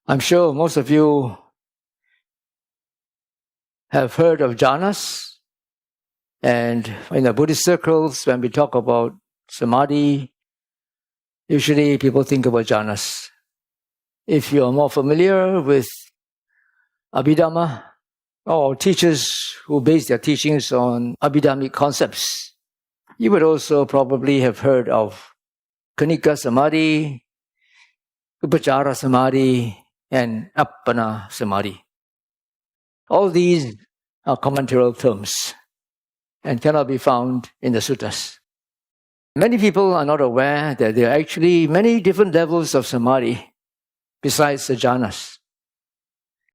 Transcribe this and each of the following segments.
I'm sure most of you have heard of jhanas, and in the Buddhist circles, when we talk about Samādhi, usually people think about jhanas. If you are more familiar with Abhidhamma, or teachers who base their teachings on Abhidhammic concepts, you would also probably have heard of Khanika Samādhi, Upachara Samādhi, and Appana Samādhi. All these are commentatorial terms and cannot be found in the suttas. Many people are not aware that there are actually many different levels of Samādhi besides the jhanas.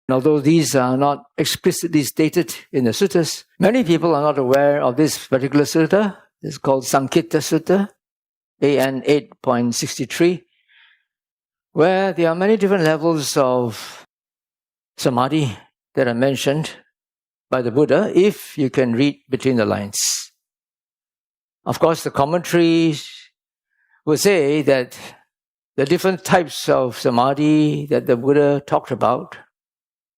And although these are not explicitly stated in the suttas, many people are not aware of this particular sutta. It's called Samkhitta Sutta, AN 8.63, where there are many different levels of Samādhi that are mentioned by the Buddha, if you can read between the lines. Of course, the commentaries will say that the different types of Samādhi that the Buddha talked about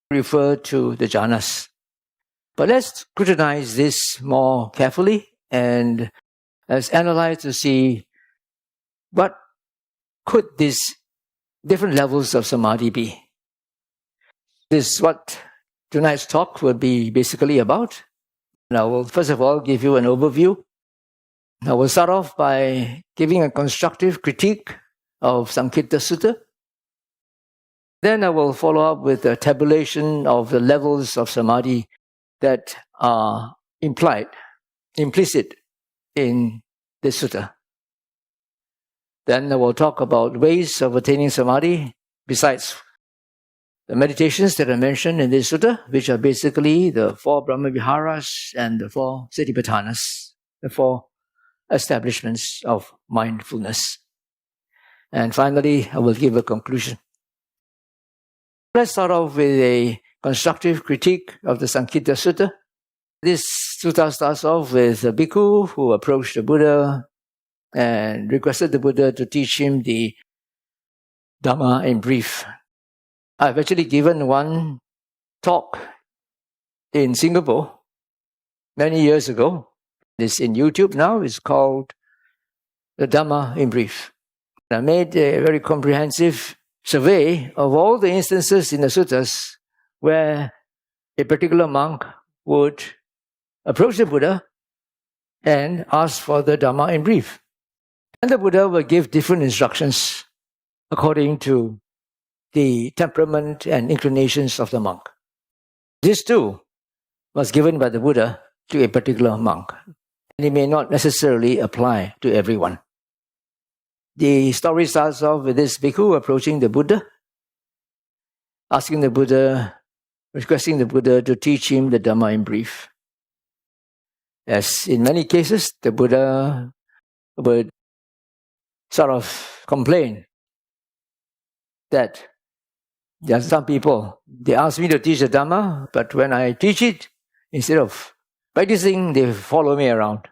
refer to the jhanas. But let's scrutinize this more carefully and let's analyze to see what could these different levels of Samādhi be. This is what tonight's talk will be basically about. And I will first of all give you an overview. I will start off by giving a constructive critique of Samkhitta Sutta. Then I will follow up with a tabulation of the levels of Samādhi that are implicit in this sutta. Then I will talk about ways of attaining Samādhi besides the meditations that are mentioned in this sutta, which are basically the 4 Brahma-viharas and the 4 Satipatthanas, the 4 establishments of mindfulness. And finally, I will give a conclusion. Let's start off with a constructive critique of the Samkhitta Sutta. This sutta starts off with a Bhikkhu who approached the Buddha and requested the Buddha to teach him the Dhamma in brief. I've actually given one talk in Singapore many years ago. It's in YouTube now. It's called The Dhamma in Brief. I made a very comprehensive survey of all the instances in the suttas where a particular monk would approach the Buddha and ask for the Dhamma in brief. And the Buddha will give different instructions according to the temperament and inclinations of the monk. This too was given by the Buddha to a particular monk, and it may not necessarily apply to everyone. The story starts off with this Bhikkhu approaching the Buddha, requesting the Buddha to teach him the Dhamma in brief. As in many cases, the Buddha would sort of complain that there are some people, they ask me to teach the Dhamma, but when I teach it, instead of practicing, they follow me around.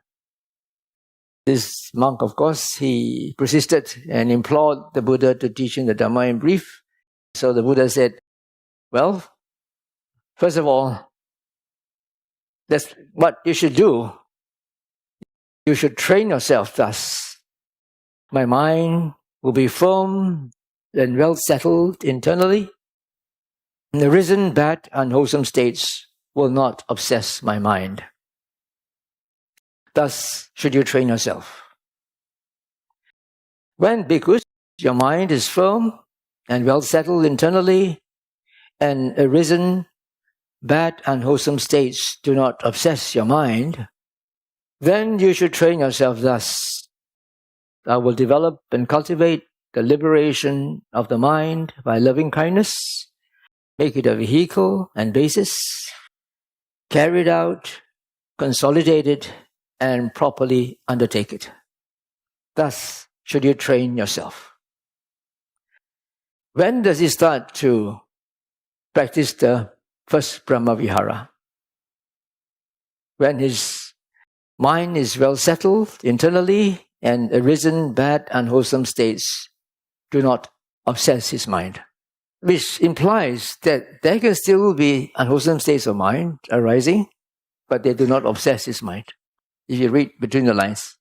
This monk, of course, he persisted and implored the Buddha to teach him the Dhamma in brief. So the Buddha said, well, first of all, that's what you should do. You should train yourself thus. My mind will be firm and well settled internally. And the risen, bad, unwholesome states will not obsess my mind. Thus should you train yourself. When, bhikkhus, your mind is firm and well settled internally, and arisen, bad, unwholesome states do not obsess your mind, then you should train yourself thus. I will develop and cultivate the liberation of the mind by loving kindness, make it a vehicle and basis, carry it out, consolidate it, and properly undertake it. Thus should you train yourself. When does he start to practice the first Brahma-vihara? When his mind is well settled internally and arisen bad, unwholesome states do not obsess his mind. which implies that there can still be unwholesome states of mind arising, but they do not obsess his mind. If you read between the lines,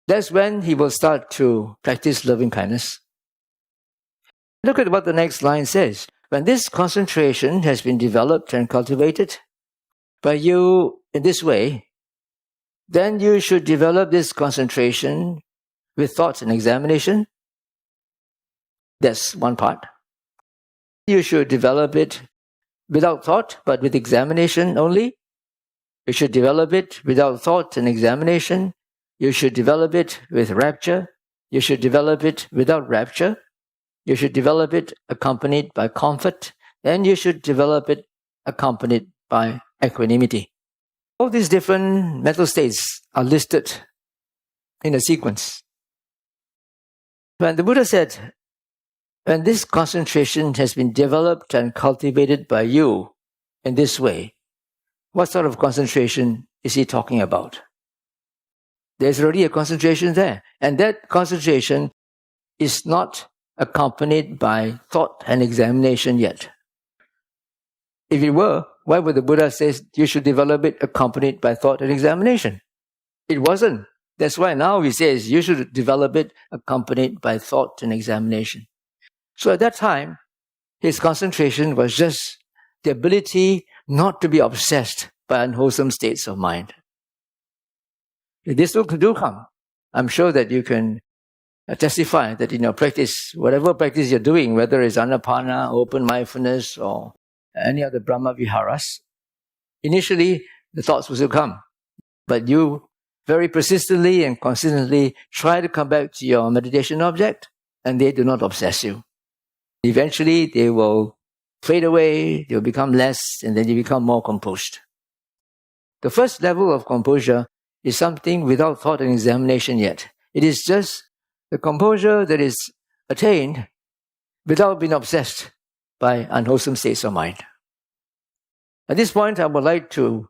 that's when he will start to practice loving kindness. Look at what the next line says. When this concentration has been developed and cultivated by you in this way, then you should develop this concentration with thoughts and examination. That's one part. You should develop it without thought, but with examination only. You should develop it without thought and examination. You should develop it with rapture. You should develop it without rapture. You should develop it accompanied by comfort. And you should develop it accompanied by equanimity. All these different mental states are listed in a sequence. When the Buddha said, when this concentration has been developed and cultivated by you in this way, what sort of concentration is he talking about? There's already a concentration there. And that concentration is not accompanied by thought and examination yet. If it were, why would the Buddha say you should develop it accompanied by thought and examination? It wasn't. That's why now he says you should develop it accompanied by thought and examination. So at that time, his concentration was just the ability not to be obsessed by unwholesome states of mind. This will do come. I'm sure that you can testify that in your practice, whatever practice you're doing, whether it's anapana, open mindfulness, or any other Brahma Viharas, initially the thoughts will still come. But you very persistently and consistently try to come back to your meditation object, and they do not obsess you. Eventually they will fade away, they will become less, and then you become more composed. The first level of composure is something without thought and examination yet. It is just the composure that is attained without being obsessed by unwholesome states of mind. At this point, I would like to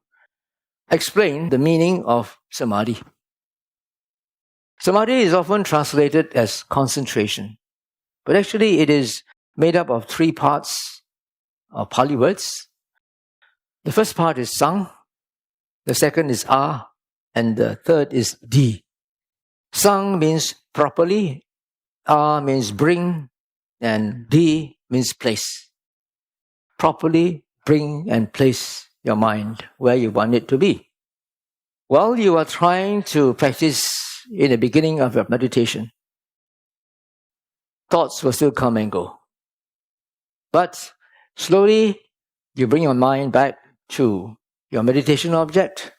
explain the meaning of Samādhi. Samādhi is often translated as concentration, but actually it is made up of three parts of Pāļi words. The first part is sang, the second is a, and the third is di. Sang means properly, a means bring, and di means place. Properly bring and place your mind where you want it to be. While you are trying to practice in the beginning of your meditation, thoughts will still come and go. But slowly you bring your mind back to your meditation object.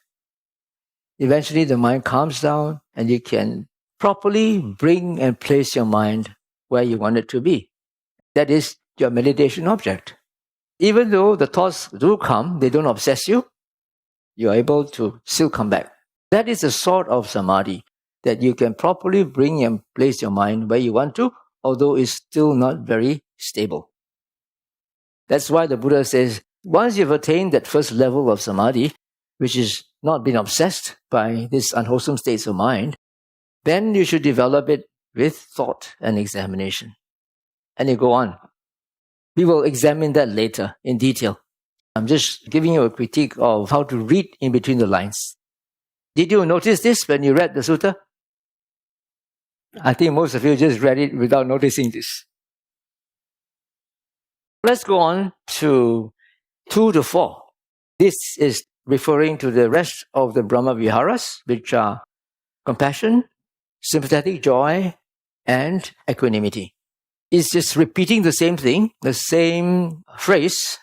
Eventually the mind calms down and you can properly bring and place your mind where you want it to be. That is your meditation object. Even though the thoughts do come, they don't obsess you, you are able to still come back. That is the sort of Samādhi that you can properly bring and place your mind where you want to, although it's still not very stable. That's why the Buddha says, once you've attained that first level of Samādhi, which is not being obsessed by these unwholesome states of mind, then you should develop it with thought and examination. And you go on. We will examine that later in detail. I'm just giving you a critique of how to read in between the lines. Did you notice this when you read the sutta? I think most of you just read it without noticing this. Let's go on to 2 to 4. This is referring to the rest of the Brahma Viharas, which are compassion, sympathetic joy, and equanimity. It's just repeating the same thing, the same phrase.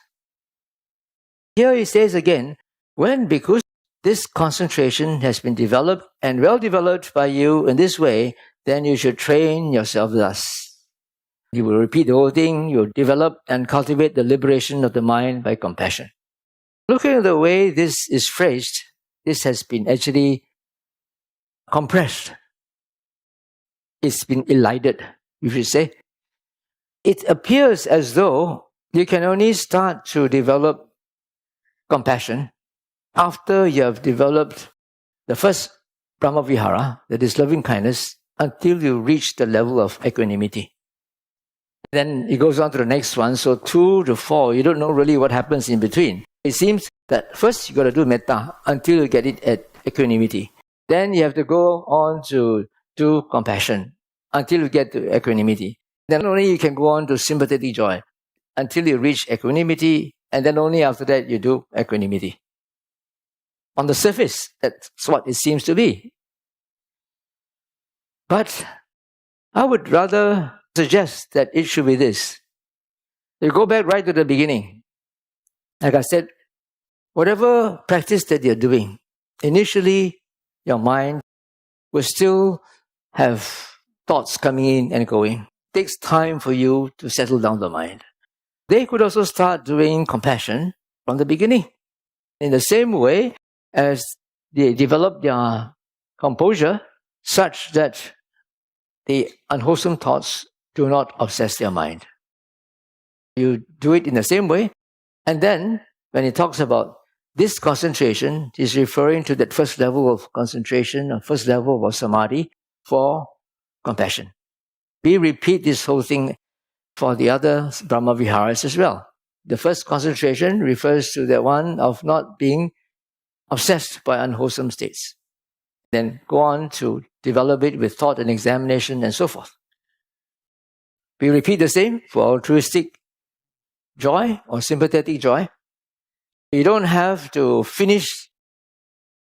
Here he says again, when bhikkhus, this concentration has been developed and well developed by you in this way, then you should train yourself thus. You will repeat the whole thing, you will develop and cultivate the liberation of the mind by compassion. Looking at the way this is phrased, this has been actually compressed. It's been elided, you should say. It appears as though you can only start to develop compassion after you have developed the first Brahma Vihara, that is loving kindness, until you reach the level of equanimity. Then it goes on to the next one. So 2 to 4, you don't know really what happens in between. It seems that first you got to do metta until you get it at equanimity. Then you have to go on to do compassion until you get to equanimity. Then only you can go on to sympathetic joy until you reach equanimity, and then only after that you do equanimity. On the surface, that's what it seems to be. But I would rather suggest that it should be this. You go back right to the beginning. Like I said, whatever practice that you're doing, initially your mind will still have thoughts coming in and going. It takes time for you to settle down the mind. They could also start doing compassion from the beginning. In the same way as they develop their composure such that the unwholesome thoughts do not obsess their mind. You do it in the same way. And then, when he talks about this concentration, he's referring to that first level of concentration, or first level of samadhi for compassion. We repeat this whole thing for the other Brahma Viharas as well. The first concentration refers to the one of not being obsessed by unwholesome states. Then go on to develop it with thought and examination and so forth. We repeat the same for altruistic joy or sympathetic joy. You don't have to finish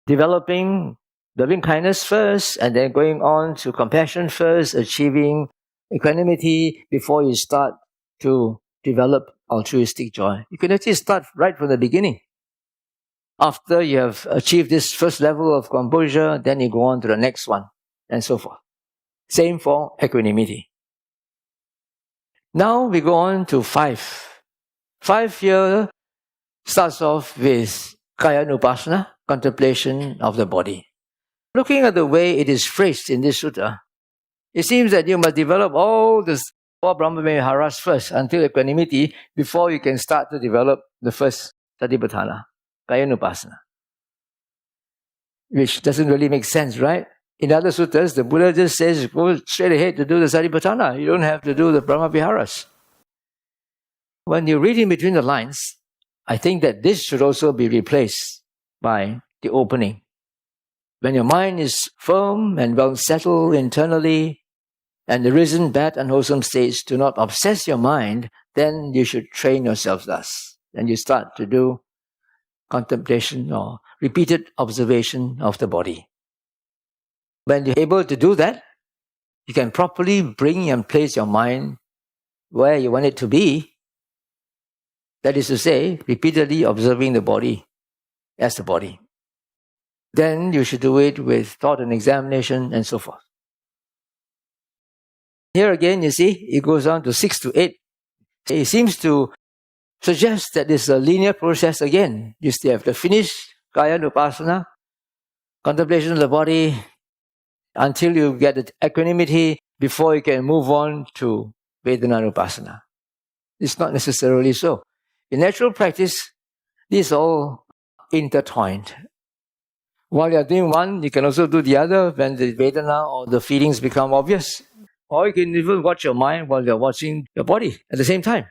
developing loving kindness first and then going on to compassion first, achieving equanimity before you start to develop altruistic joy. You can actually start right from the beginning. After you have achieved this first level of composure, then you go on to the next one and so forth. Same for equanimity. Now we go on to 5. 5 here starts off with Kayanupasana, contemplation of the body. Looking at the way it is phrased in this sutta, it seems that you must develop all the 4 Brahma Viharas first until equanimity before you can start to develop the first Satipatthana, Kayanupasana. Which doesn't really make sense, right? In other suttas, the Buddha just says, go straight ahead to do the Satipatthana. You don't have to do the Brahma Viharas. When you read in between the lines, I think that this should also be replaced by the opening. When your mind is firm and well settled internally, and the risen, bad, unwholesome states do not obsess your mind, then you should train yourself thus. Then you start to do contemplation or repeated observation of the body. When you're able to do that, you can properly bring and place your mind where you want it to be. That is to say, repeatedly observing the body as the body. Then you should do it with thought and examination and so forth. Here again, you see, it goes on to 6 to 8. It seems to suggest that it's a linear process again. You still have to finish Kayanupasana, contemplation of the body, until you get the equanimity before you can move on to Vedananupasana. It's not necessarily so. In natural practice, these are all intertwined. While you're doing one, you can also do the other when the Vedana or the feelings become obvious. Or you can even watch your mind while you're watching your body at the same time.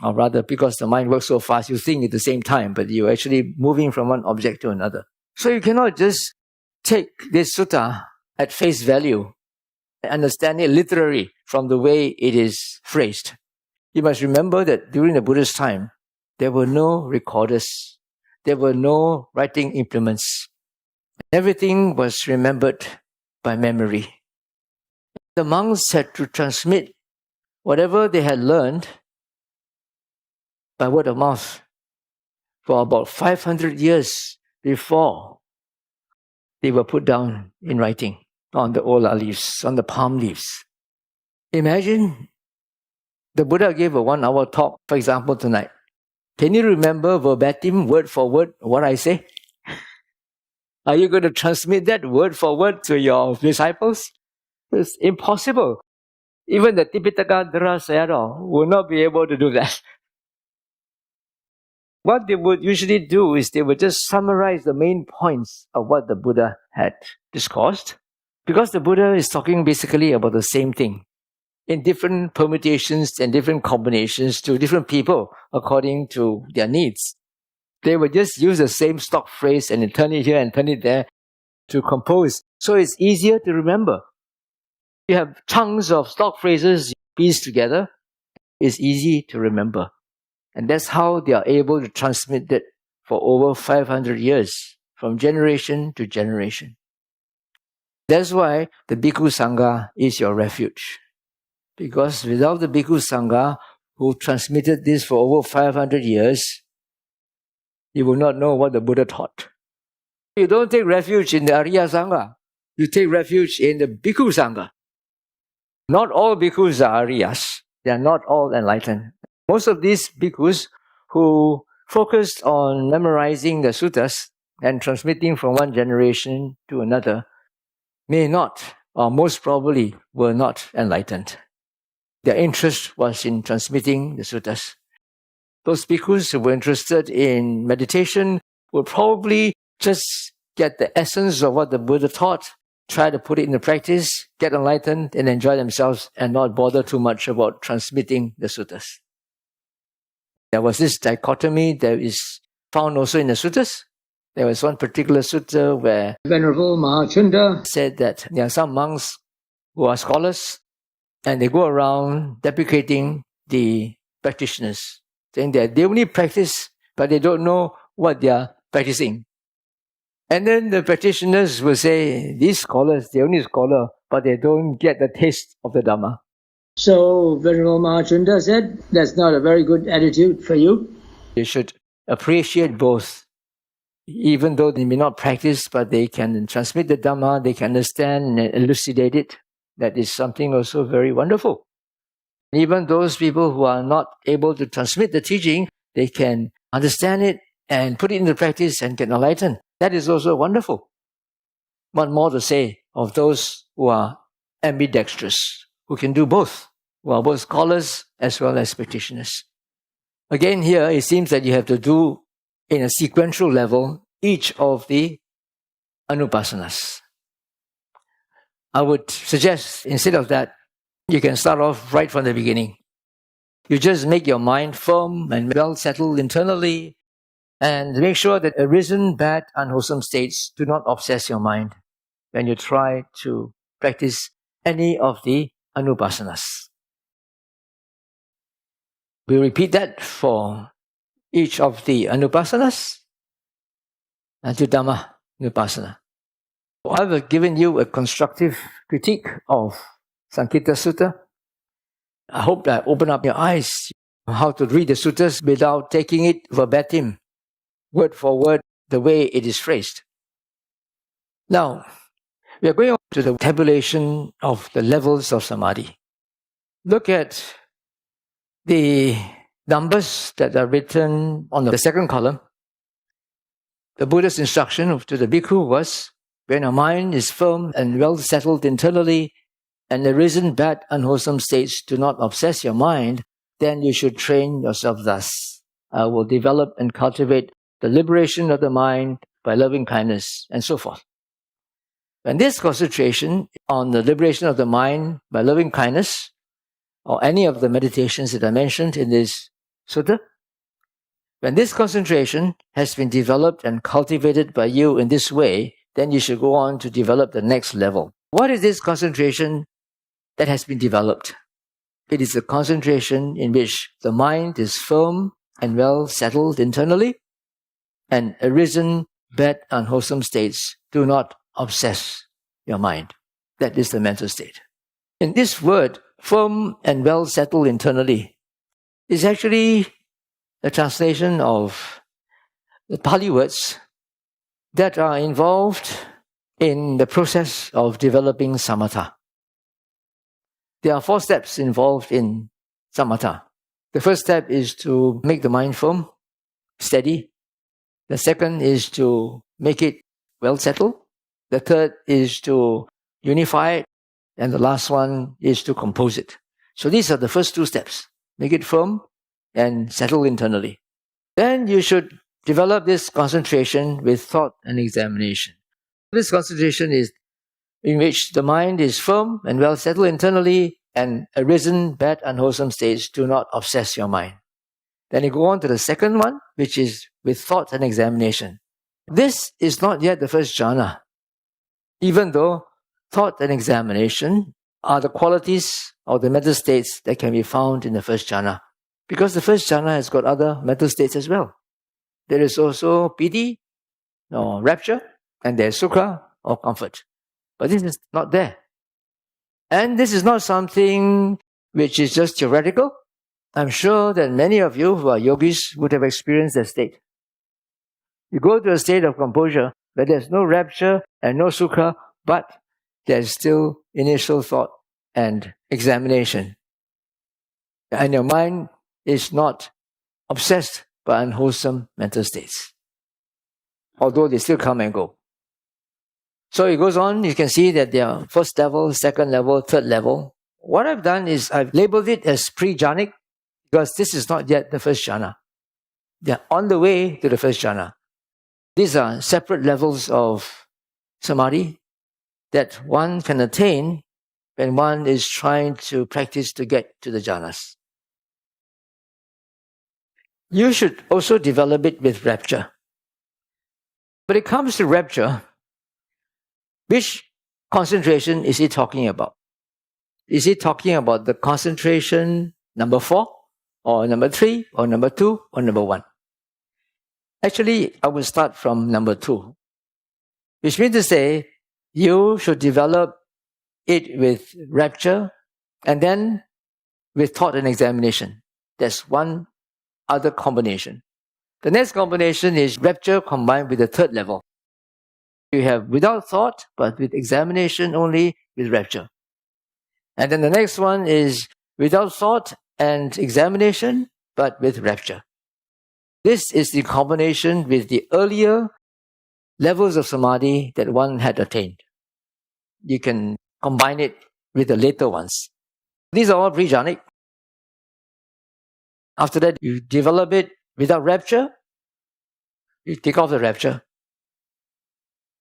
Or rather, because the mind works so fast, you think at the same time, but you're actually moving from one object to another. So you cannot just take this sutta at face value and understand it literally from the way it is phrased. You must remember that during the Buddha's time, there were no recorders. There were no writing implements. Everything was remembered by memory. The monks had to transmit whatever they had learned by word of mouth for about 500 years before they were put down in writing on the ola leaves, on the palm leaves. Imagine the Buddha gave a 1-hour talk, for example, tonight. Can you remember verbatim, word for word, what I say? Are you going to transmit that word for word to your disciples? It's impossible. Even the Tipitaka Dara Sayadaw will not be able to do that. What they would usually do is they would just summarize the main points of what the Buddha had discoursed, because the Buddha is talking basically about the same thing. in different permutations and different combinations to different people according to their needs. They would just use the same stock phrase and turn it here and turn it there to compose. So it's easier to remember. You have chunks of stock phrases pieced together. It's easy to remember. And that's how they are able to transmit it for over 500 years, from generation to generation. That's why the Bhikkhu Sangha is your refuge. Because without the Bhikkhu Sangha, who transmitted this for over 500 years, you will not know what the Buddha taught. You don't take refuge in the Ariya Sangha. You take refuge in the Bhikkhu Sangha. Not all bhikkhus are Ariyas. They are not all enlightened. Most of these bhikkhus who focused on memorizing the suttas and transmitting from one generation to another may not, or most probably were not enlightened. Their interest was in transmitting the suttas. Those bhikkhus who were interested in meditation would probably just get the essence of what the Buddha taught, try to put it into practice, get enlightened, and enjoy themselves, and not bother too much about transmitting the suttas. There was this dichotomy that is found also in the suttas. There was one particular sutta where Venerable Mahachunda said that there are some monks who are scholars and they go around deprecating the practitioners, saying that they only practice but they don't know what they are practicing. And then the practitioners will say, these scholars, they're only scholar, but they don't get the taste of the Dhamma. So Venerable Mahachunda said, that's not a very good attitude for you. You should appreciate both. Even though they may not practice, but they can transmit the Dhamma, they can understand and elucidate it. That is something also very wonderful. Even those people who are not able to transmit the teaching, they can understand it and put it into practice and get enlightened. That is also wonderful. What more to say of those who are ambidextrous, who can do both, who are both scholars as well as practitioners. Again, here it seems that you have to do in a sequential level each of the anupasanas. I would suggest instead of that, you can start off right from the beginning. You just make your mind firm and well settled internally, and make sure that arisen, bad, unwholesome states do not obsess your mind when you try to practice any of the anupasanas. We repeat that for each of the anupasanas until Dhamma Nupasana. I've given you a constructive critique of Samkhitta Sutta. I hope that open up your eyes how to read the suttas without taking it verbatim, word for word, the way it is phrased. Now, we are going on to the tabulation of the levels of Samadhi. Look at the numbers that are written on the second column. The Buddha's instruction to the Bhikkhu was, when your mind is firm and well settled internally, and arisen bad, unwholesome states do not obsess your mind, then you should train yourself thus. I will develop and cultivate the liberation of the mind by loving kindness, and so forth. And this concentration on the liberation of the mind by loving kindness, or any of the meditations that I mentioned in this sutta, when this concentration has been developed and cultivated by you in this way, then you should go on to develop the next level. What is this concentration that has been developed? It is a concentration in which the mind is firm and well settled internally, and arisen bad, unwholesome states do not obsess your mind. That is the mental state. In this word, firm and well settled internally, is actually a translation of the Pāļi words that are involved in the process of developing samatha. There are 4 steps involved in samatha. The first step is to make the mind firm, steady. The second is to make it well settled. The third is to unify it. And the last one is to compose it. So these are the first 2 steps. Make it firm and settle internally. Then you should develop this concentration with thought and examination. This concentration is in which the mind is firm and well settled internally, and arisen bad unwholesome states do not obsess your mind. Then you go on to the second one, which is with thought and examination. This is not yet the first jhana, even though thought and examination are the qualities of the mental states that can be found in the first jhana. Because the first jhana has got other mental states as well. There is also piti or rapture, and there is sukha or comfort. But this is not there. And this is not something which is just theoretical. I'm sure that many of you who are yogis would have experienced that state. You go to a state of composure where there's no rapture and no sukha, but there's still initial thought and examination. And your mind is not obsessed by unwholesome mental states, although they still come and go. So it goes on, you can see that there are first level, second level, third level. What I've done is I've labeled it as pre-jhanic because this is not yet the first jhana. They're on the way to the first jhana. These are separate levels of samadhi that one can attain when one is trying to practice to get to the jhanas. You should also develop it with rapture. When it comes to rapture, which concentration is he talking about? Is he talking about the concentration number 4, or number 3, or number 2, or number 1? Actually, I will start from number 2, which means to say, you should develop it with rapture and then with thought and examination. That's one other combination. The next combination is rapture combined with the third level. You have without thought, but with examination only with rapture. And then the next one is without thought and examination, but with rapture. This is the combination with the earlier levels of samadhi that one had attained. You can combine it with the later ones. These are all pre-jhanic. After that, you develop it without rapture. You take off the rapture.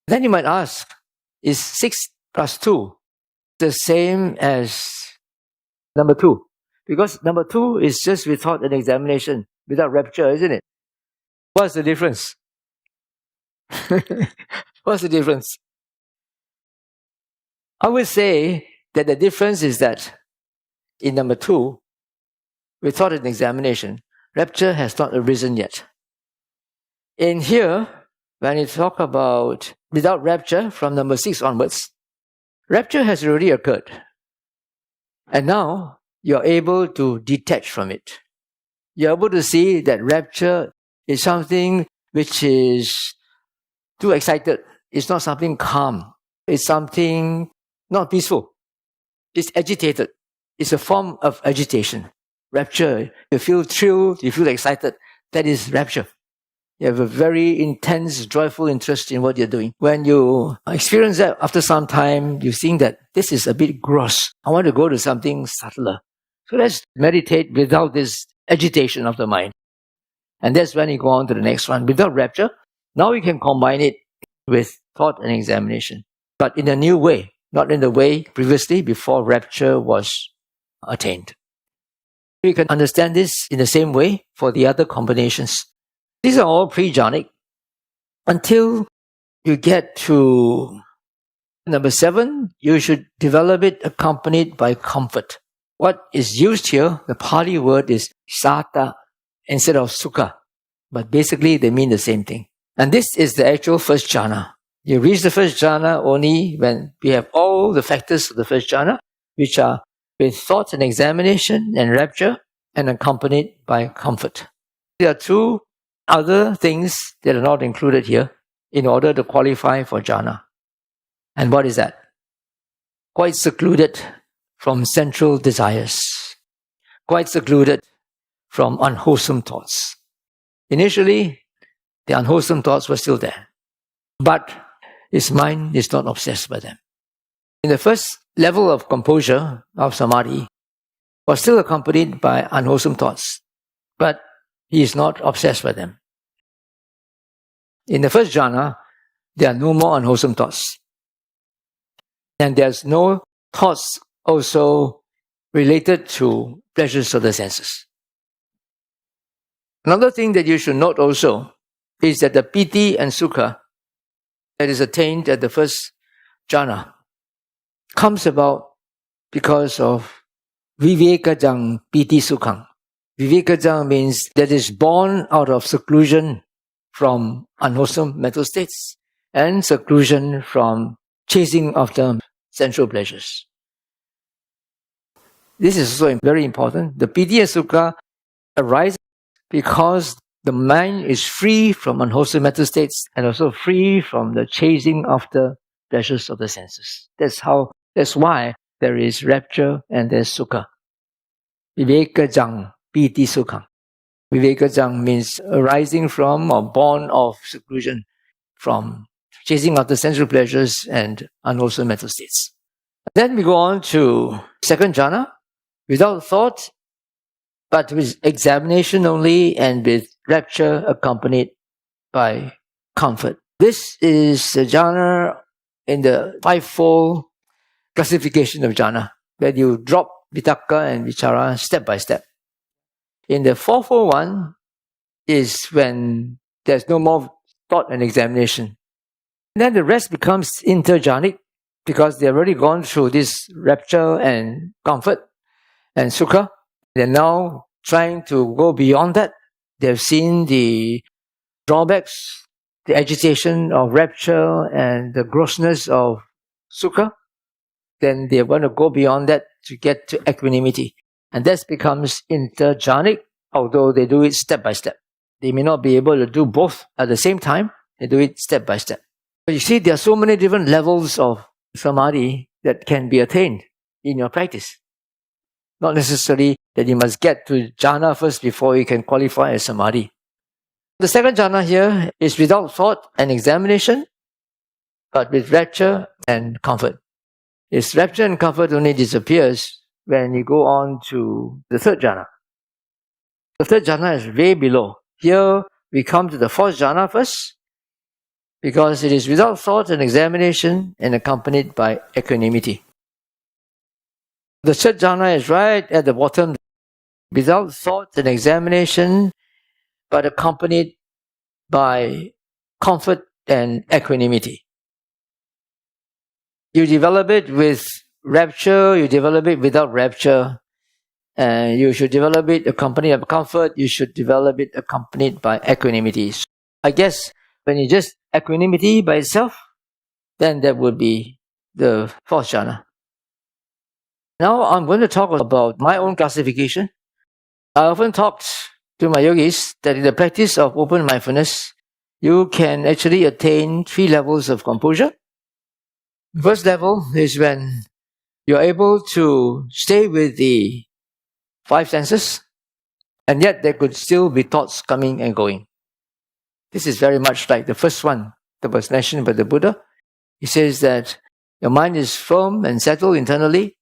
Then you might ask, is 6 plus 2 the same as number 2? Because number 2 is just with thought and examination, without rapture, isn't it? What's the difference? What's the difference? I would say that the difference is that in number 2, with thought and examination, rapture has not arisen yet. In here, when you talk about without rapture from number 6 onwards, rapture has already occurred. And now you're able to detach from it. You're able to see that rapture is something which is too excited. It's not something calm. It's something not peaceful. It's agitated. It's a form of agitation. Rapture, you feel thrilled, you feel excited. That is rapture. You have a very intense, joyful interest in what you're doing. When you experience that after some time, you think that this is a bit gross. I want to go to something subtler. So let's meditate without this agitation of the mind. And that's when you go on to the next one. Without rapture, now you can combine it with thought and examination. But in a new way, not in the way previously before rapture was attained. You can understand this in the same way for the other combinations. These are all pre-jhanic until you get to number 7. You should develop it accompanied by comfort. What is used here, the Pāļi word is sata instead of sukha. But basically they mean the same thing. And this is the actual first jhana. You reach the first jhana only when we have all the factors of the first jhana, which are with thought and examination and rapture and accompanied by comfort. There are 2 other things that are not included here in order to qualify for jhana. And what is that? Quite secluded from central desires. Quite secluded from unwholesome thoughts. Initially, the unwholesome thoughts were still there. But his mind is not obsessed by them. In the first level of composure of samadhi, was still accompanied by unwholesome thoughts. But he is not obsessed by them. In the first jhana, there are no more unwholesome thoughts. And there's no thoughts also related to pleasures of the senses. Another thing that you should note also is that the piti and sukha that is attained at the first jhana comes about because of vivekajang piti sukhang. Vivekajang means that is born out of seclusion from unwholesome mental states and seclusion from chasing after sensual pleasures. This is also very important. The piti and sukha arise because the mind is free from unwholesome mental states and also free from the chasing after pleasures of the senses. That's why there is rapture and there's sukha. Vivekajang piti sukhang. Vivekajang means arising from or born of seclusion from chasing after sensual pleasures and unwholesome mental states. Then we go on to second jhana, without thought, but with examination only and with rapture accompanied by comfort. This is the jhana in the fivefold classification of jhana, where you drop vitakka and vichara step by step. In the fourfold one is when there's no more thought and examination. And then the rest becomes inter-jhānic because they've already gone through this rapture and comfort and sukha. They're now trying to go beyond that. They've seen the drawbacks, the agitation of rapture and the grossness of sukha. Then they want to go beyond that to get to equanimity. And that becomes inter-jhānic, although they do it step by step. They may not be able to do both at the same time. They do it step by step. But you see, there are so many different levels of samadhi that can be attained in your practice. Not necessarily that you must get to jhana first before you can qualify as samadhi. The second jhana here is without thought and examination, but with rapture and comfort. This rapture and comfort only disappears when you go on to the third jhana. The third jhana is way below. Here we come to the fourth jhana first, because it is without thought and examination and accompanied by equanimity. The third jhana is right at the bottom, without thought and examination, but accompanied by comfort and equanimity. You develop it with rapture, you develop it without rapture, and you should develop it accompanied by comfort, you should develop it accompanied by equanimity. So I guess when you just equanimity by itself, then that would be the fourth jhana. Now I'm going to talk about my own classification. I often talked to my yogis that in the practice of open mindfulness, you can actually attain 3 levels of composure. The first level is when you're able to stay with the 5 senses, and yet there could still be thoughts coming and going. This is very much like the first one that was mentioned by the Buddha. He says that your mind is firm and settled internally,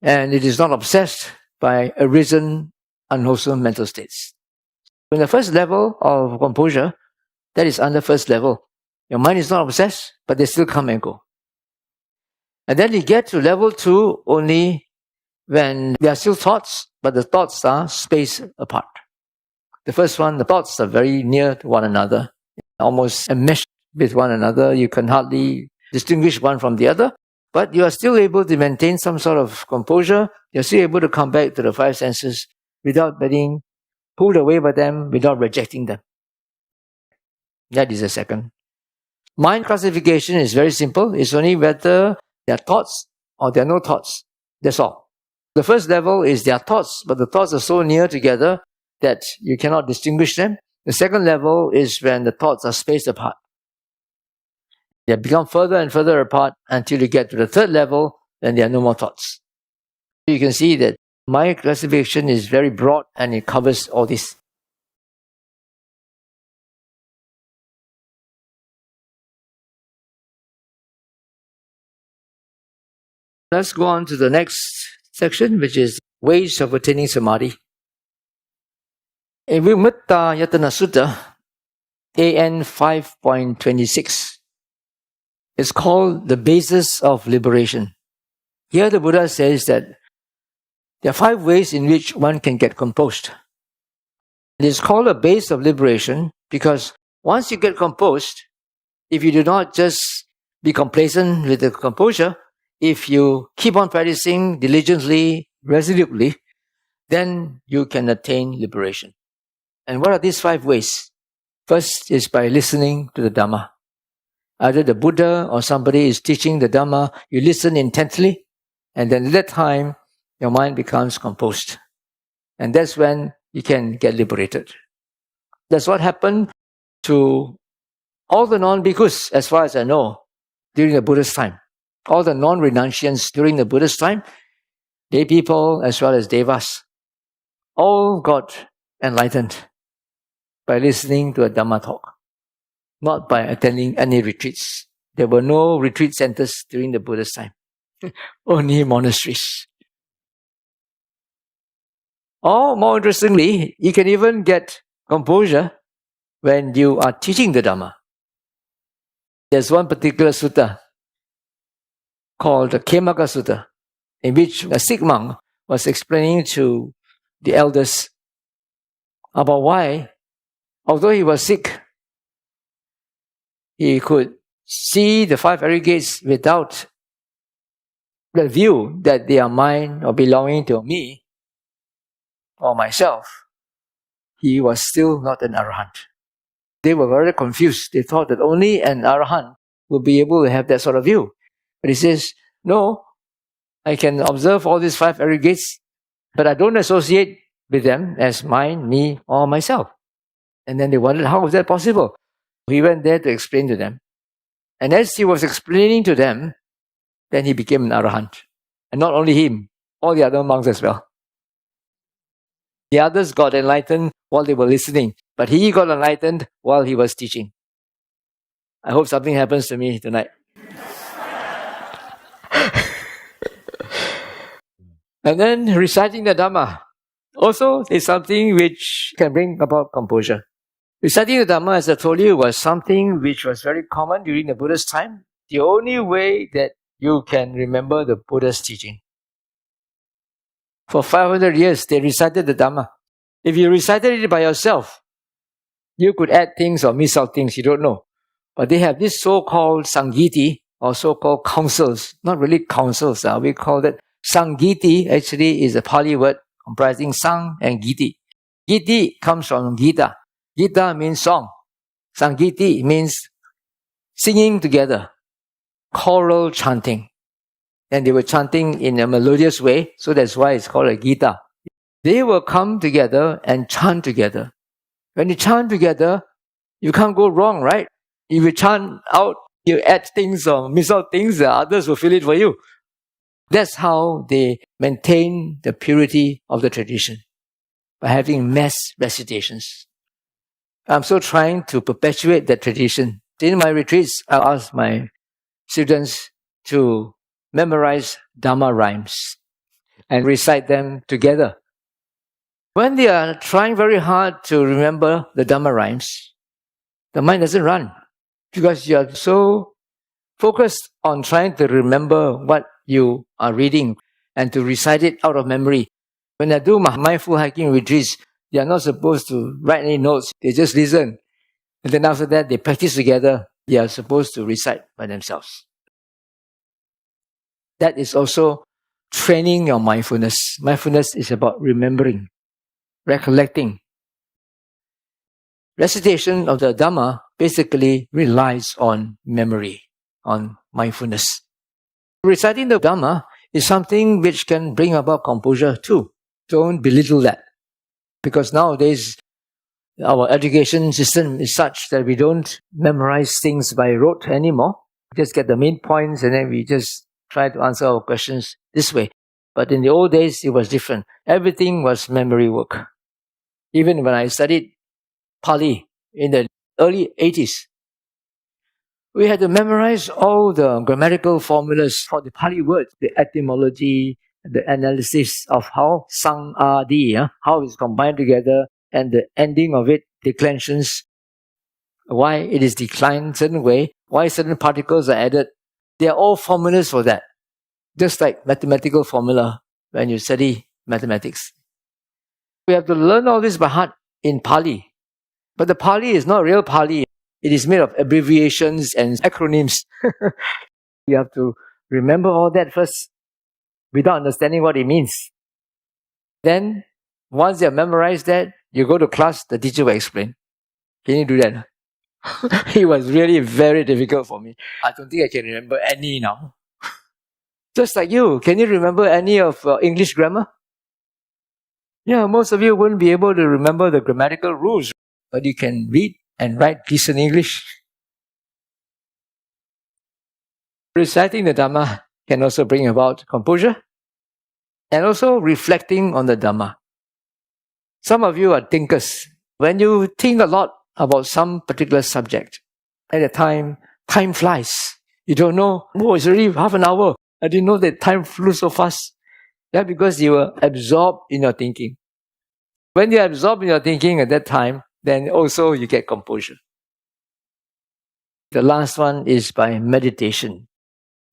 and it is not obsessed by arisen, unwholesome mental states. In the first level of composure, that is under first level. Your mind is not obsessed, but they still come and go. And then you get to level 2 only when there are still thoughts, but the thoughts are spaced apart. The first one, the thoughts are very near to one another, almost enmeshed with one another. You can hardly distinguish one from the other, but you are still able to maintain some sort of composure. You're still able to come back to the 5 senses without being pulled away by them, without rejecting them. That is the second. Mind classification is very simple. It's only whether there are thoughts or there are no thoughts. That's all. The first level is there are thoughts, but the thoughts are so near together that you cannot distinguish them. The second level is when the thoughts are spaced apart. They become further and further apart until you get to the third level, then there are no more thoughts. You can see that my classification is very broad and it covers all this. Let's go on to the next section, which is ways of attaining samadhi. In Samkhitta Sutta, AN 5.26, it's called the basis of liberation. Here the Buddha says that There are 5 ways in which one can get composed. It is called a base of liberation because once you get composed, if you do not just be complacent with the composure, if you keep on practicing diligently, resolutely, then you can attain liberation. And what are these 5 ways? First is by listening to the Dhamma. Either the Buddha or somebody is teaching the Dhamma, you listen intently, and then at that time, your mind becomes composed. And that's when you can get liberated. That's what happened to all the non-bhikkhus, as far as I know, during the Buddha's time. All the non-renunciants during the Buddha's time, they people as well as devas, all got enlightened by listening to a Dhamma talk, not by attending any retreats. There were no retreat centers during the Buddha's time, only monasteries. Or more interestingly, you can even get composure when you are teaching the Dhamma. There's one particular sutta called the Khemaka Sutta, in which a Sikh monk was explaining to the elders about why, although he was sick, he could see the 5 aggregates without the view that they are mine or belonging to me or myself. He was still not an arahant. They were very confused. They thought that only an arahant would be able to have that sort of view. But he says, no, I can observe all these 5 aggregates, but I don't associate with them as mine, me, or myself. And then they wondered, how was that possible? He went there to explain to them. And as he was explaining to them, then he became an arahant. And not only him, all the other monks as well. The others got enlightened while they were listening, but he got enlightened while he was teaching. I hope something happens to me tonight. And then reciting the Dhamma also is something which can bring about composure. Reciting the Dhamma, as I told you, was something which was very common during the Buddha's time. The only way that you can remember the Buddha's teaching. For 500 years, they recited the Dhamma. If you recited it by yourself, you could add things or miss out things you don't know. But they have this so-called Sanghiti, or so-called councils. Not really councils, we call it Sanghiti. Actually is a Pāļi word comprising Sang and Giti. Giti comes from Gita. Gita means song. Sanghiti means singing together, choral chanting. And they were chanting in a melodious way, so that's why it's called a Gita. They will come together and chant together. When you chant together, you can't go wrong, right? If you chant out, you add things or miss out things, the others will fill it for you. That's how they maintain the purity of the tradition, by having mass recitations. I'm still trying to perpetuate that tradition. In my retreats, I ask my students to memorize Dhamma rhymes and recite them together. When they are trying very hard to remember the Dhamma rhymes, the mind doesn't run because you are so focused on trying to remember what you are reading and to recite it out of memory. When I do my mindful hiking retreats, they are not supposed to write any notes. They just listen. And then after that, they practice together. They are supposed to recite by themselves. That is also training your mindfulness. Mindfulness is about remembering, recollecting. Recitation of the Dhamma basically relies on memory, on mindfulness. Reciting the Dhamma is something which can bring about composure too. Don't belittle that. Because nowadays, our education system is such that we don't memorize things by rote anymore. We just get the main points and then we just try to answer our questions this way. But in the old days, it was different. Everything was memory work. Even when I studied Pāļi in the early 80s, we had to memorize all the grammatical formulas for the Pāļi words, the etymology, the analysis of how Samādhi, how it's combined together, and the ending of it, declensions, why it is declined certain way, why certain particles are added. They are all formulas for that. Just like mathematical formula when you study mathematics. We have to learn all this by heart in Pāļi. But the Pāļi is not real Pāļi. It is made of abbreviations and acronyms. You have to remember all that first without understanding what it means. Then, once you have memorized that, you go to class, the teacher will explain. Can you do that? It was really very difficult for me. I don't think I can remember any now. Just like you, can you remember any of English grammar? Yeah, most of you wouldn't be able to remember the grammatical rules, but you can read and write decent English. Reciting the Dhamma can also bring about composure and also reflecting on the Dhamma. Some of you are thinkers. When you think a lot about some particular subject, at a time flies. You don't know, it's already half an hour. I didn't know that time flew so fast. Yeah, because you were absorbed in your thinking. When you're absorbed in your thinking at that time, then also you get composure. The last one is by meditation.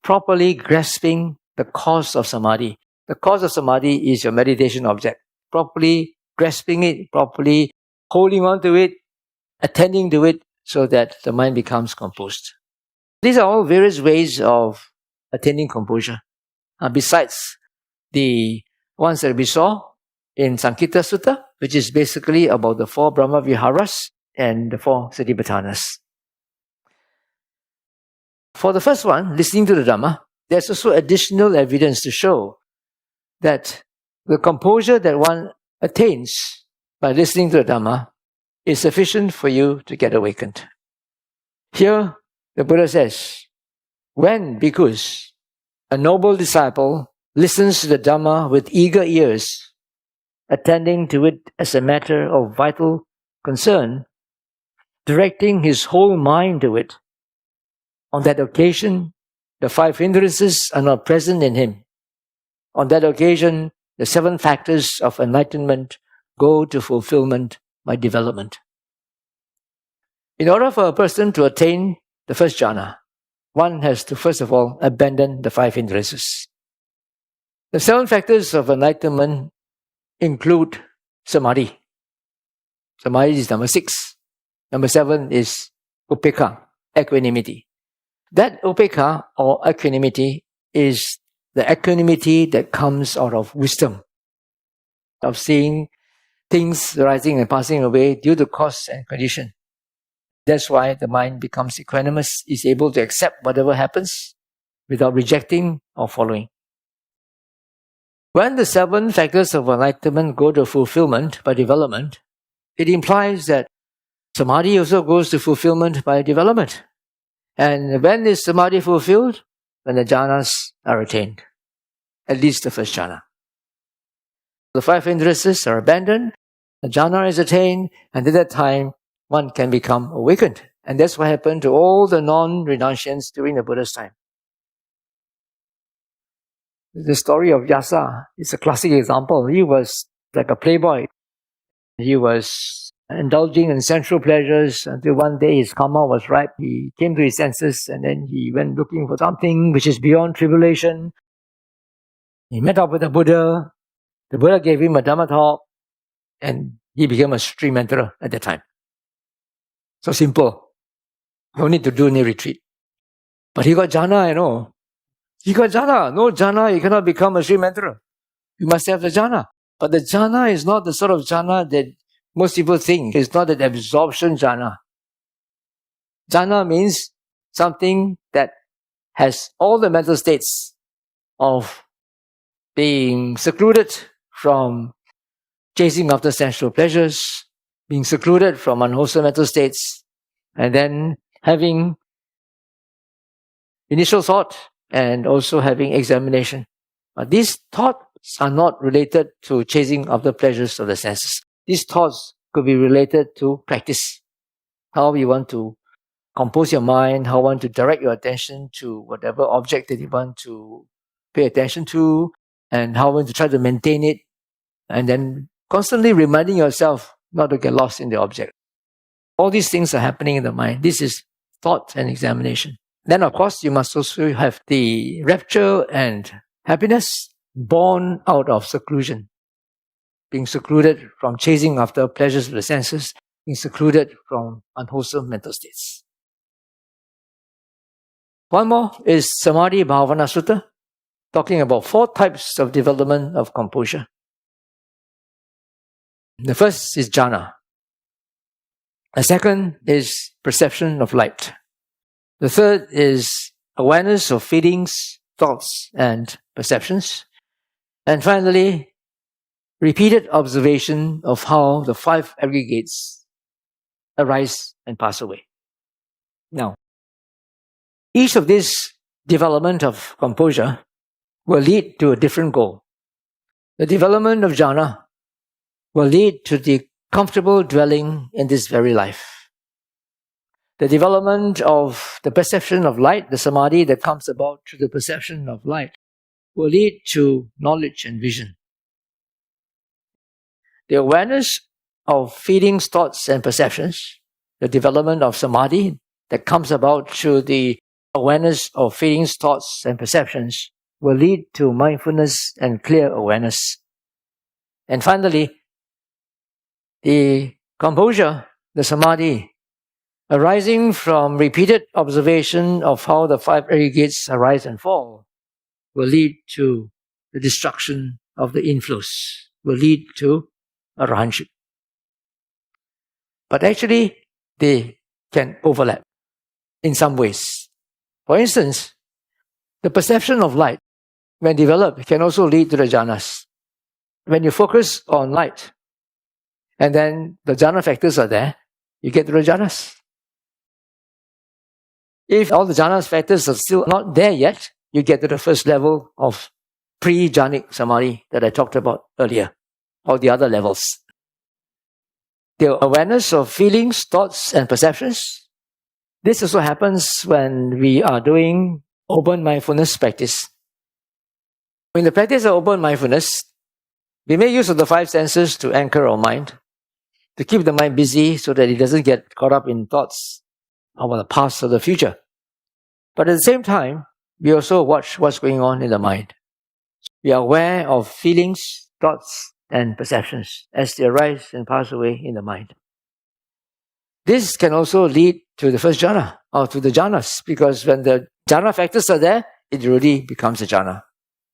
Properly grasping the cause of Samādhi. The cause of Samādhi is your meditation object. Properly grasping it, properly holding on to it, attending to it so that the mind becomes composed. These are all various ways of attaining composure. Besides the ones that we saw in Samkhitta Sutta, which is basically about the 4 Brahma Viharas and the 4 Satipatthanas. For the first one, listening to the Dhamma, there's also additional evidence to show that the composure that one attains by listening to the Dhamma is sufficient for you to get awakened. Here, the Buddha says, when bhikkhus, a noble disciple, listens to the Dhamma with eager ears, attending to it as a matter of vital concern, directing his whole mind to it, on that occasion, the 5 hindrances are not present in him. On that occasion, the 7 factors of enlightenment go to fulfillment by development. In order for a person to attain the first jhana, one has to first of all abandon the 5 hindrances. The 7 factors of enlightenment include Samādhi. Samādhi is number 6. Number 7 is upekkha, equanimity. That upekkha or equanimity is the equanimity that comes out of wisdom, of seeing things arising and passing away due to cause and condition. That's why the mind becomes equanimous, is able to accept whatever happens without rejecting or following. When the 7 factors of enlightenment go to fulfillment by development, it implies that Samādhi also goes to fulfillment by development. And when is Samādhi fulfilled? When the jhanas are attained. At least the first jhana. The 5 hindrances are abandoned, the jhana is attained, and at that time, one can become awakened. And that's what happened to all the non-renunciants during the Buddha's time. The story of Yasa is a classic example. He was like a playboy. He was indulging in sensual pleasures until one day his karma was ripe. He came to his senses and then he went looking for something which is beyond tribulation. He met up with the Buddha. The Buddha gave him a Dhamma talk and he became a stream enterer at that time. So simple. No need to do any retreat. But he got jhana, I know. He got jhana. No jhana, you cannot become a stream enterer. You must have the jhana. But the jhana is not the sort of jhana that most people think. It's not an absorption jhana. Jhana means something that has all the mental states of being secluded from chasing after sensual pleasures, being secluded from unwholesome mental states, and then having initial thought and also having examination. But these thoughts are not related to chasing after pleasures of the senses. These thoughts could be related to practice. How you want to compose your mind, how you want to direct your attention to whatever object that you want to pay attention to, and how you want to try to maintain it, and then constantly reminding yourself not to get lost in the object. All these things are happening in the mind. This is thought and examination. Then, of course, you must also have the rapture and happiness born out of seclusion. being secluded from chasing after pleasures of the senses, being secluded from unwholesome mental states. One more is Samādhi Bhavana Sutta, talking about 4 types of development of composure. The first is jhana. The second is perception of light. The third is awareness of feelings, thoughts, and perceptions. And finally, repeated observation of how the 5 aggregates arise and pass away. Now, each of these development of composure will lead to a different goal. The development of jhana will lead to the comfortable dwelling in this very life. The development of the perception of light, the samadhi that comes about through the perception of light, will lead to knowledge and vision. The awareness of feelings, thoughts, and perceptions, the development of samadhi that comes about through the awareness of feelings, thoughts, and perceptions, will lead to mindfulness and clear awareness. And finally, the composure, the samadhi, arising from repeated observation of how the 5 aggregates arise and fall, will lead to the destruction of the inflows, will lead to arahantship. But actually, they can overlap in some ways. For instance, the perception of light, when developed, can also lead to the jhanas. When you focus on light, and then the jhana factors are there, you get to the jhanas. If all the jhana factors are still not there yet, you get to the first level of pre-jhānic samadhi that I talked about earlier, or the other levels. The awareness of feelings, thoughts, and perceptions. This also happens when we are doing open mindfulness practice. In the practice of open mindfulness, we make use of the 5 senses to anchor our mind, to keep the mind busy so that it doesn't get caught up in thoughts about the past or the future. But at the same time, we also watch what's going on in the mind. We are aware of feelings, thoughts, and perceptions as they arise and pass away in the mind. This can also lead to the first jhana, or to the jhanas, because when the jhana factors are there, it really becomes a jhana.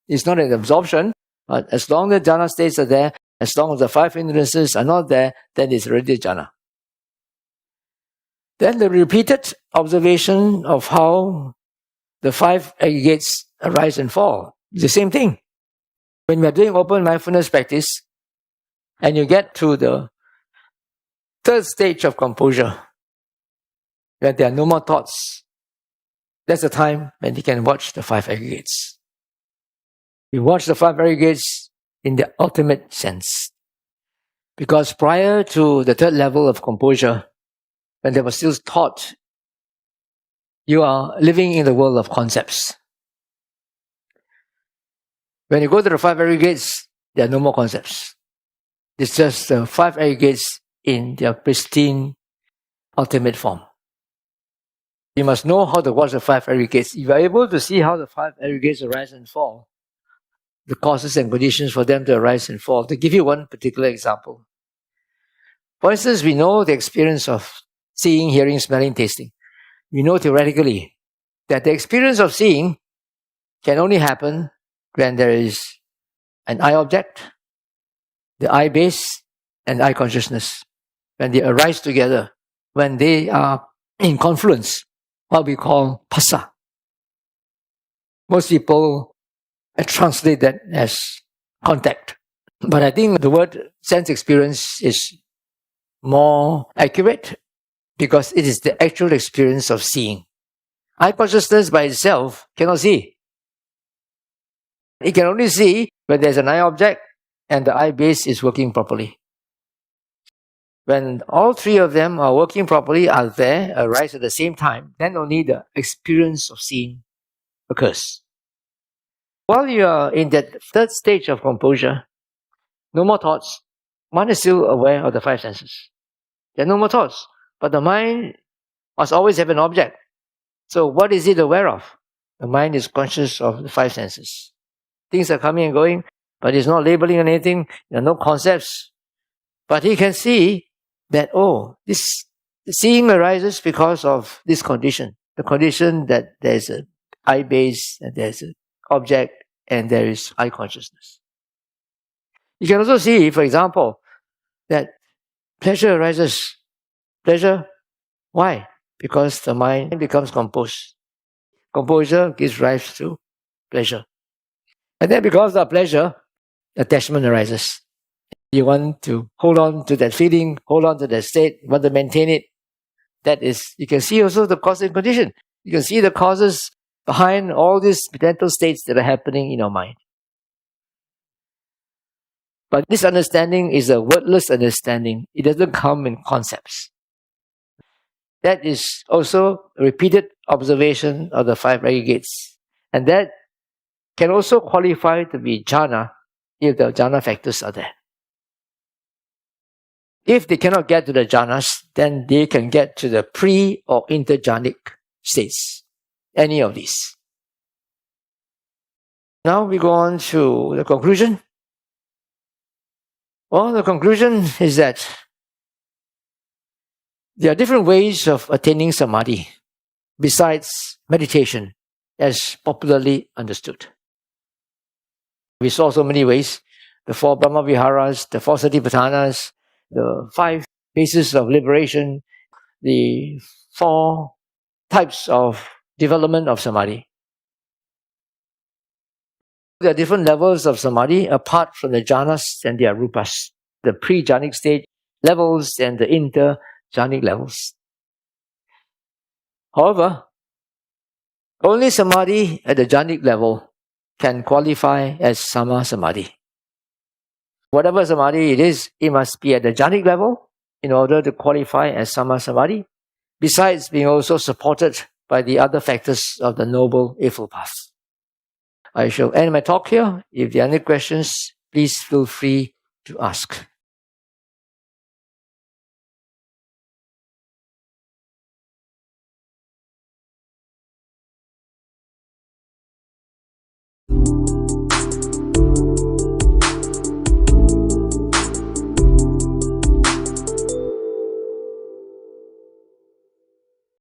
It's not an absorption, but as long as the jhana states are there, as long as the 5 hindrances are not there, then it's already a jhana. Then the repeated observation of how the 5 aggregates arise and fall. It's the same thing. When we are doing open mindfulness practice, and you get to the 3rd stage of composure, when there are no more thoughts, that's the time when you can watch the 5 aggregates. You watch the 5 aggregates in the ultimate sense. Because prior to the 3rd level of composure, when there was still thought, you are living in the world of concepts. When you go to the 5 aggregates, there are no more concepts. It's just the 5 aggregates in their pristine ultimate form. You must know how to watch the 5 aggregates. If you are able to see how the 5 aggregates arise and fall, the causes and conditions for them to arise and fall. To give you one particular example. For instance, we know the experience of seeing, hearing, smelling, tasting. We know theoretically that the experience of seeing can only happen when there is an eye object, the eye base, and eye consciousness. When they arise together, when they are in confluence, what we call phassa. Most people translate that as contact. But I think the word sense experience is more accurate because it is the actual experience of seeing. Eye consciousness by itself cannot see. It can only see when there's an eye object and the eye base is working properly. When all 3 of them are working properly, are there, arise at the same time, then only the experience of seeing occurs. While you are in that 3rd stage of composure, no more thoughts, one is still aware of the 5 senses. There are no more thoughts, but the mind must always have an object. So what is it aware of? The mind is conscious of the 5 senses. Things are coming and going, but he's not labeling anything, there are no concepts. But he can see that, this seeing arises because of this condition. The condition that there's an I base, and there's an object, and there is I consciousness. You can also see, for example, that pleasure arises. Pleasure, why? Because the mind becomes composed. Composure gives rise to pleasure. And then because of pleasure, attachment arises. You want to hold on to that feeling, hold on to that state, you want to maintain it. That is, you can see also the cause and condition. You can see the causes behind all these mental states that are happening in your mind. But this understanding is a wordless understanding. It doesn't come in concepts. That is also a repeated observation of the 5 aggregates. And that can also qualify to be jhana if the jhana factors are there. If they cannot get to the jhanas, then they can get to the pre- or inter-jhānic states. Any of these. Now we go on to the conclusion. Well, the conclusion is that there are different ways of attaining samadhi besides meditation as popularly understood. We saw so many ways. The 4 Brahma Viharas, the 4 Satipatthanas, the 5 bases of liberation, the 4 types of development of samadhi. There are different levels of samadhi apart from the jhanas and their rupas, the pre-jhanic state levels and the inter-jhanic levels. However, only samadhi at the jhanic level can qualify as sama samadhi. Whatever samadhi it is, it must be at the jhanic level in order to qualify as sama samadhi, besides being also supported by the other factors of the Noble Eightfold Path. I shall end my talk here. If there are any questions, please feel free to ask.